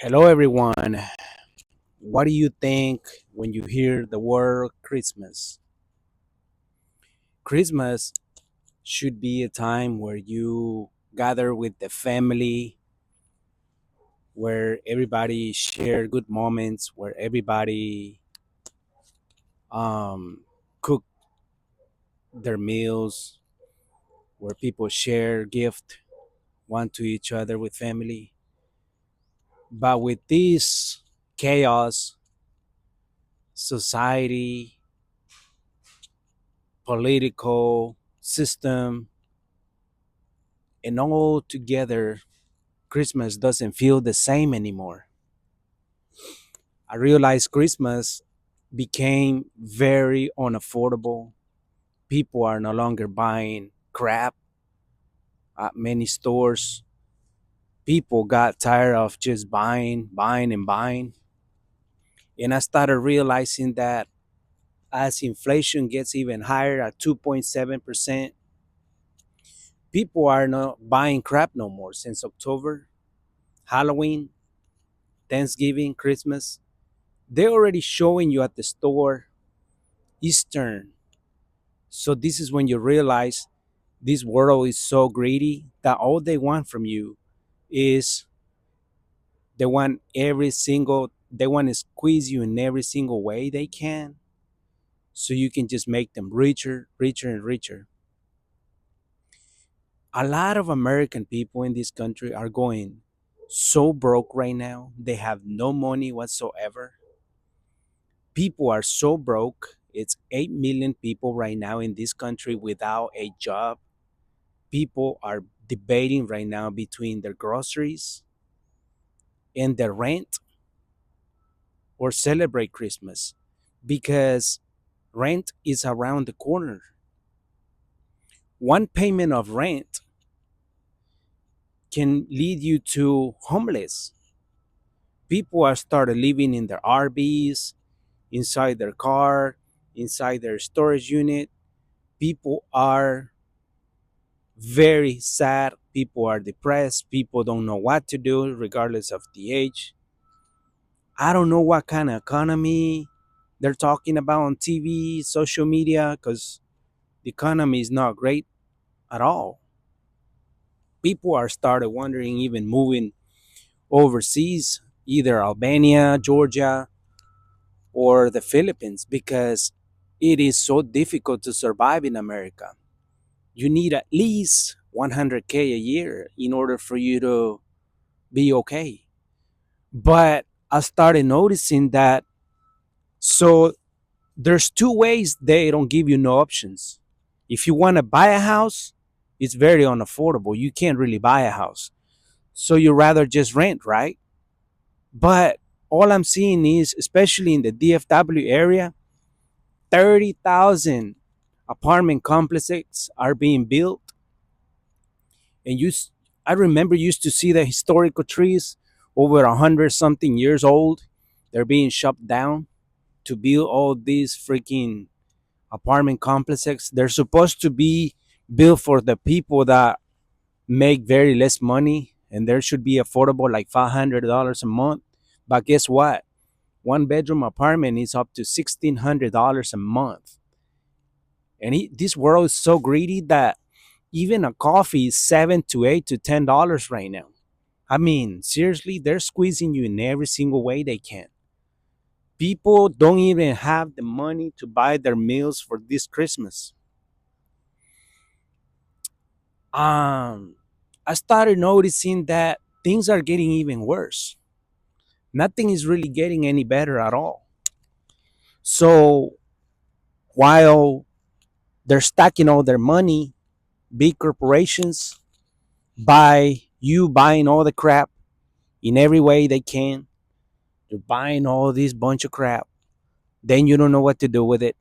Hello, everyone. What do you think when you hear the word Christmas? Christmas should be a time where you gather with the family, where everybody share good moments, where everybody um, cook their meals, where people share gift one to each other with family. But with this chaos, society, political system, and all together, Christmas doesn't feel the same anymore. I realized Christmas became very unaffordable. People are no longer buying crap at many stores. People got tired of just buying, and buying. And I started realizing that as inflation gets even higher at 2.7%, people are not buying crap no more since October, Halloween, Thanksgiving, Christmas. They're already showing you at the store Eastern. So this is when you realize this world is so greedy that all they want from you is they want to squeeze you in every single way they can so you can just make them richer, richer and richer. A lot of American people in this country are going so broke right now. They have no money whatsoever. People are so broke. It's 8 million people right now in this country without a job. People are debating right now between their groceries and their rent or celebrate Christmas because rent is around the corner. One payment of rent can lead you to homeless. People are started living in their RVs, inside their car, inside their storage unit. People are very sad. People are depressed. People don't know what to do, regardless of the age. I don't know what kind of economy they're talking about on TV, social media, because the economy is not great at all. People are started wondering, even moving overseas, either Albania, Georgia, or the Philippines, because it is so difficult to survive in America. You need at least 100K a year in order for you to be okay. But I started noticing that so there's two ways they don't give you no options. If you want to buy a house, it's very unaffordable. You can't really buy a house. So you rather just rent, right? But all I'm seeing is, especially in the DFW area, 30,000 apartment complexes are being built. And I remember used to see the historical trees over 100 something years old. They're being chopped down to build all these freaking apartment complexes. They're supposed to be built for the people that make very less money, and there should be affordable like $500 a month. But guess what? One bedroom apartment is up to $1,600 a month. And this world is so greedy that even a coffee is $7 to $8 to $10 right now. I mean, seriously, they're squeezing you in every single way they can. People don't even have the money to buy their meals for this Christmas. um I started noticing that things are getting even worse. Nothing is really getting any better at all. So while they're stacking all their money, big corporations buy you buying all the crap in every way they can. They're buying all this bunch of crap. Then you don't know what to do with it.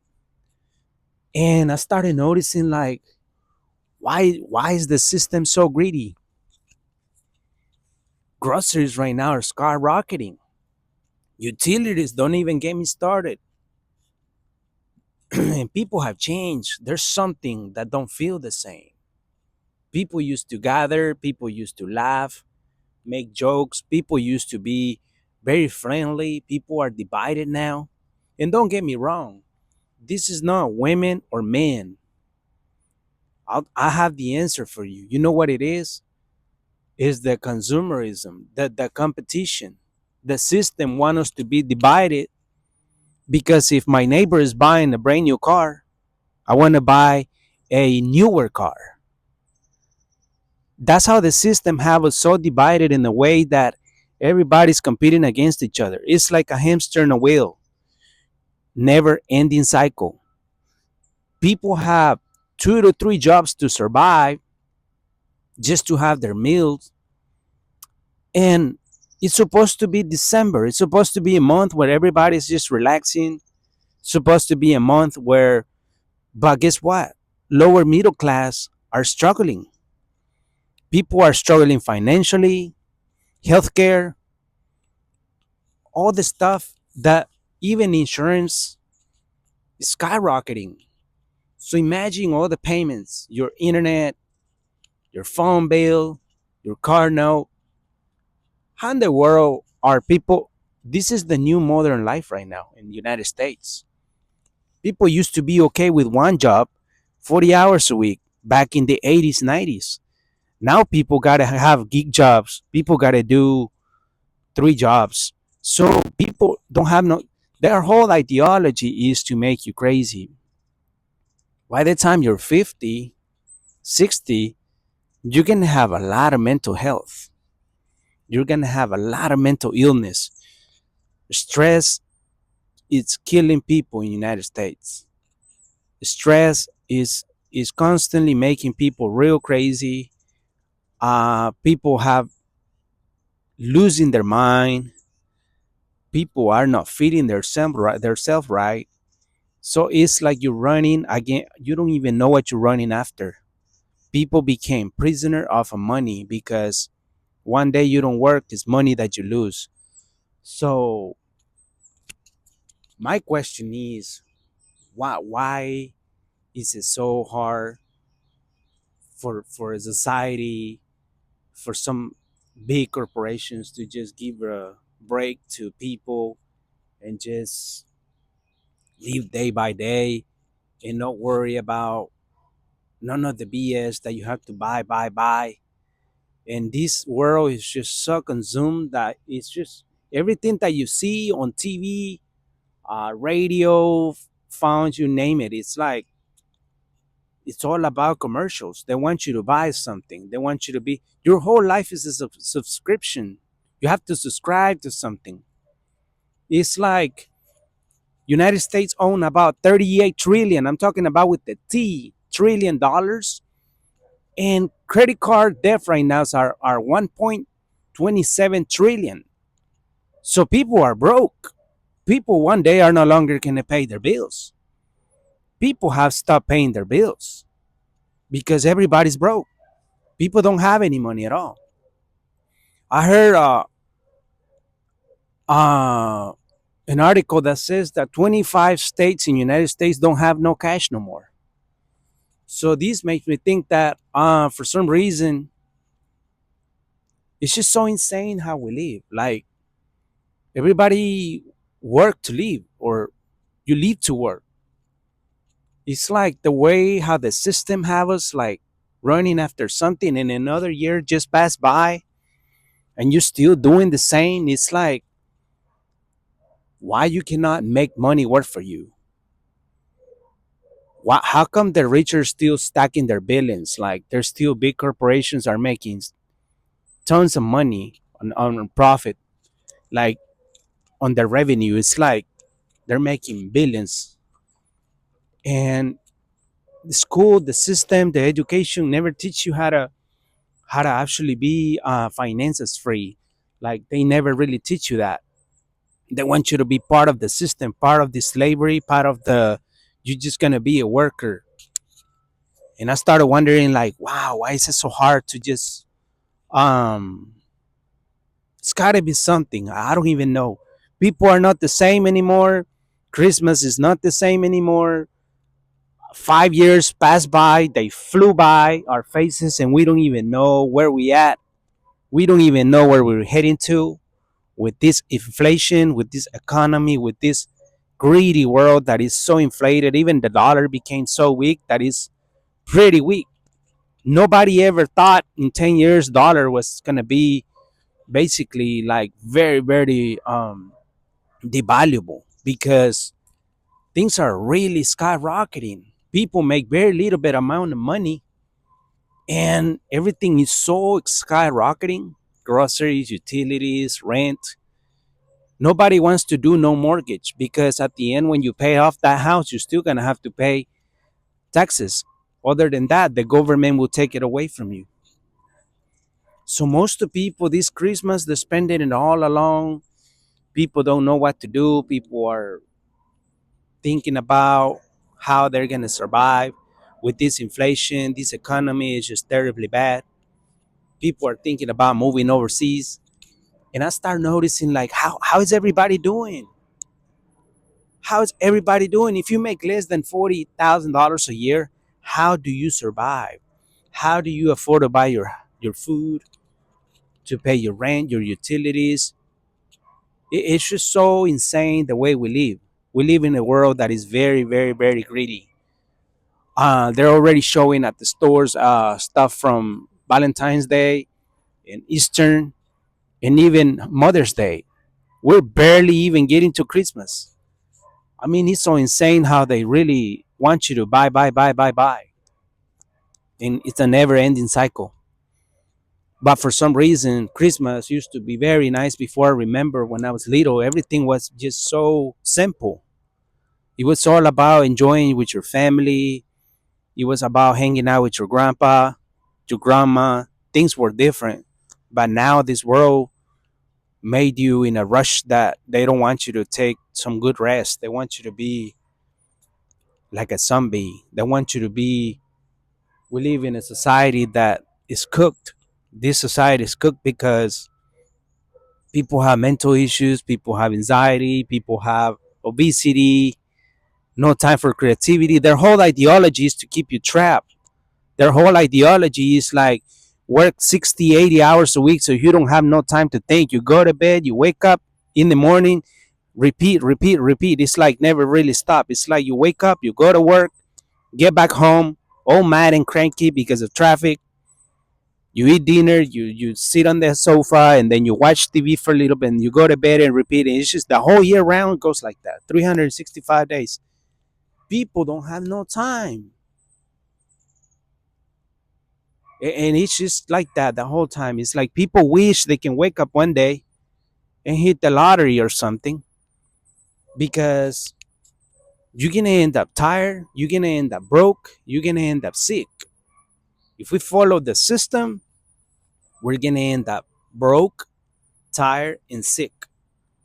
And I started noticing like why is the system so greedy? Groceries right now are skyrocketing. Utilities don't even get me started. And people have changed. There's something that don't feel the same. People used to gather, people used to laugh, make jokes. People used to be very friendly. People are divided now. And don't get me wrong, this is not women or men. I have the answer for you. You know what it is? Is the consumerism, the competition. The system wants us to be divided because if my neighbor is buying a brand new car, I want to buy a newer car. That's how the system have us so divided in a way that everybody's competing against each other. It's like a hamster in a wheel, never ending cycle. People have 2 to 3 jobs to survive just to have their meals. And it's supposed to be December. It's supposed to be a month where everybody's just relaxing. It's supposed to be a month where, but guess what? Lower middle class are struggling. People are struggling financially, healthcare, all the stuff that even insurance is skyrocketing. So imagine all the payments, your internet, your phone bill, your car note. How in the world are people? This is the new modern life right now in the United States. People used to be okay with one job, 40 hours a week, back in the 80s, 90s. Now people got to have gig jobs. People got to do 3 jobs. So people don't have no, their whole ideology is to make you crazy. By the time you're 50, 60, you're going to have a lot of mental health. You're going to have a lot of mental illness. Stress is killing people in the United States. Stress is constantly making people real crazy. People have losing their mind. People are not feeding themselves right. So it's like you're running again. You don't even know what you're running after. People became prisoner of money because one day you don't work, it's money that you lose. So my question is, why is it so hard for a society, for some big corporations to just give a break to people and just live day by day and not worry about none of the BS that you have to buy. And this world is just so consumed that it's just everything that you see on TV, radio, phones, you name it. It's like it's all about commercials. They want you to buy something. They want you to be. Your whole life is a subscription. You have to subscribe to something. It's like United States own about 38 trillion. I'm talking about with the T trillion dollars. And credit card debt right now are 1.27 trillion. So people are broke. People one day are no longer going to pay their bills. People have stopped paying their bills because everybody's broke. People don't have any money at all. I heard uh, an article that says that 25 states in the United States don't have no cash no more. So this makes me think that for some reason it's just so insane how we live. Like everybody work to live or you live to work. It's like the way how the system have us like running after something and another year just passed by and you're still doing the same. It's like why you cannot make money work for you. Why, how come the rich are still stacking their billions? Like there's still big corporations are making tons of money on profit, like on their revenue. It's like they're making billions. And the school, the system, the education never teach you how to actually be finances free. Like they never really teach you that. They want you to be part of the system, part of the slavery, part of the. You're just gonna be a worker. And I started wondering, like, wow, why is it so hard to just um? It's gotta be something. I don't even know. People are not the same anymore. Christmas is not the same anymore. 5 years passed by, they flew by our faces, and we don't even know where we at. We don't even know where we're heading to. with this inflation, with this economy, with this greedy world that is so inflated. Even the dollar became so weak that is pretty weak. Nobody ever thought in 10 years dollar was going to be basically like very, very devaluable, because things are really skyrocketing. People make very little bit amount of money, and everything is so skyrocketing. Groceries, utilities, rent. Nobody wants to do no mortgage, because at the end when you pay off that house, you're still going to have to pay taxes. Other than that, the government will take it away from you. So most of the people this Christmas, they're spending it all along. People don't know what to do. People are thinking about how they're going to survive with this inflation. This economy is just terribly bad. People are thinking about moving overseas. And I start noticing, like, how is everybody doing? How is everybody doing? If you make less than $40,000 a year, how do you survive? How do you afford to buy your food, to pay your rent, your utilities? It's just so insane the way we live. We live in a world that is very, very, very greedy. They're already showing at the stores stuff from Valentine's Day and Easter and even Mother's Day. We're barely even getting to Christmas. I mean, it's so insane how they really want you to buy, buy, buy, buy, buy. And it's a never ending cycle. But for some reason, Christmas used to be very nice before. I remember when I was little, everything was just so simple. It was all about enjoying with your family. It was about hanging out with your grandpa, your grandma. Things were different. But now this world made you in a rush that they don't want you to take some good rest. They want you to be like a zombie. They want you to be. We live in a society that is cooked. This society is cooked because people have mental issues, people have anxiety, people have obesity, no time for creativity. Their whole ideology is to keep you trapped. Their whole ideology is like work 60, 80 hours a week so you don't have no time to think. You go to bed, you wake up in the morning, repeat, repeat, repeat. It's like never really stop. It's like you wake up, you go to work, get back home, all mad and cranky because of traffic. You eat dinner, you sit on the sofa, and then you watch TV for a little bit, and you go to bed and repeat. And it's just the whole year round goes like that, 365 days. People don't have no time. And it's just like that the whole time. It's like people wish they can wake up one day and hit the lottery or something, because you're gonna end up tired, you're gonna end up broke, you're gonna end up sick. If we follow the system, we're gonna end up broke, tired, and sick.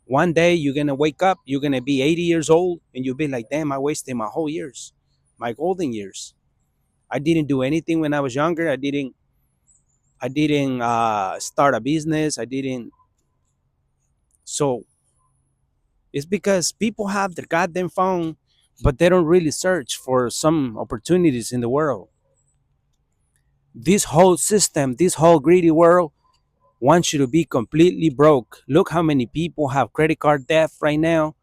One day you're gonna wake up, you're gonna be 80 years old, and you'll be like, damn, I wasted my whole years, my golden years. I didn't do anything when I was younger. I didn't start a business. I didn't. So it's because people have their goddamn phone, but they don't really search for some opportunities in the world. This whole system, this whole greedy world wants you to be completely broke. Look how many people have credit card debt right now.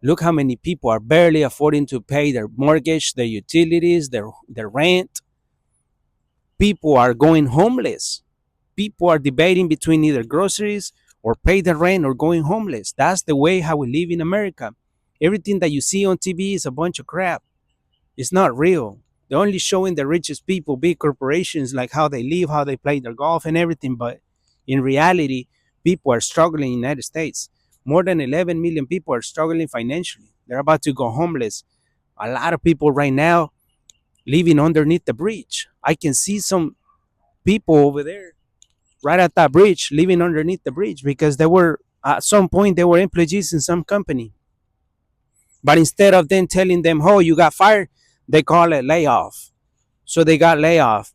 Look how many people are barely affording to pay their mortgage, their utilities, their rent. People are going homeless. People are debating between either groceries or pay the rent or going homeless. That's the way how we live in America. Everything that you see on TV is a bunch of crap. It's not real. They're only showing the richest people, big corporations, like how they live, how they play their golf and everything. But in reality, people are struggling in the United States. More than 11 million people are struggling financially. They're about to go homeless. A lot of people right now living underneath the bridge. I can see some people over there right at that bridge living underneath the bridge because they were at some point they were employees in some company. But instead of them telling them, oh, you got fired, they call it layoff. So they got layoff.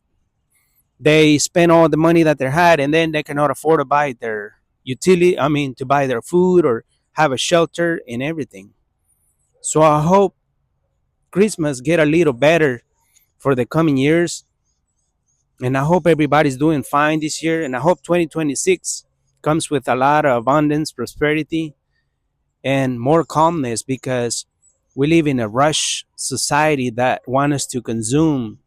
They spent all the money that they had, and then they cannot afford to buy their utility. I mean, to buy their food or have a shelter and everything. So I hope Christmas get a little better for the coming years, and I hope everybody's doing fine this year. And I hope 2026 comes with a lot of abundance, prosperity, and more calmness, because we live in a rush society that want us to consume.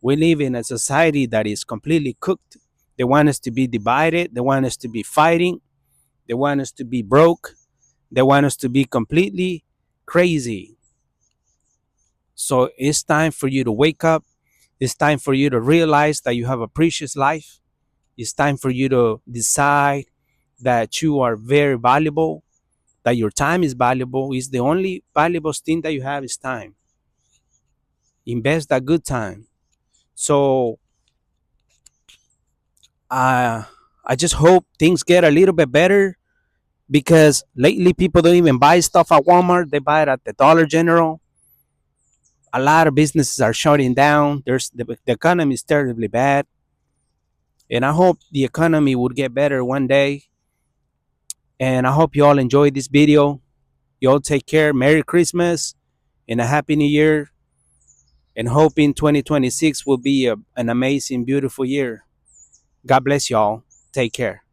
We live in a society that is completely cooked. They want us to be divided. They want us to be fighting. They want us to be broke. They want us to be completely crazy. So it's time for you to wake up. It's time for you to realize that you have a precious life. It's time for you to decide that you are very valuable, that your time is valuable. Is the only valuable thing that you have is time. Invest that good time. So uh, I just hope things get a little bit better, because lately people don't even buy stuff at Walmart. They buy it at the Dollar General. A lot of businesses are shutting down. The economy is terribly bad, and I hope the economy would get better one day. And I hope you all enjoyed this video. You all take care. Merry Christmas and a Happy New Year. And hoping 2026 will be an amazing, beautiful year. God bless y'all. Take care.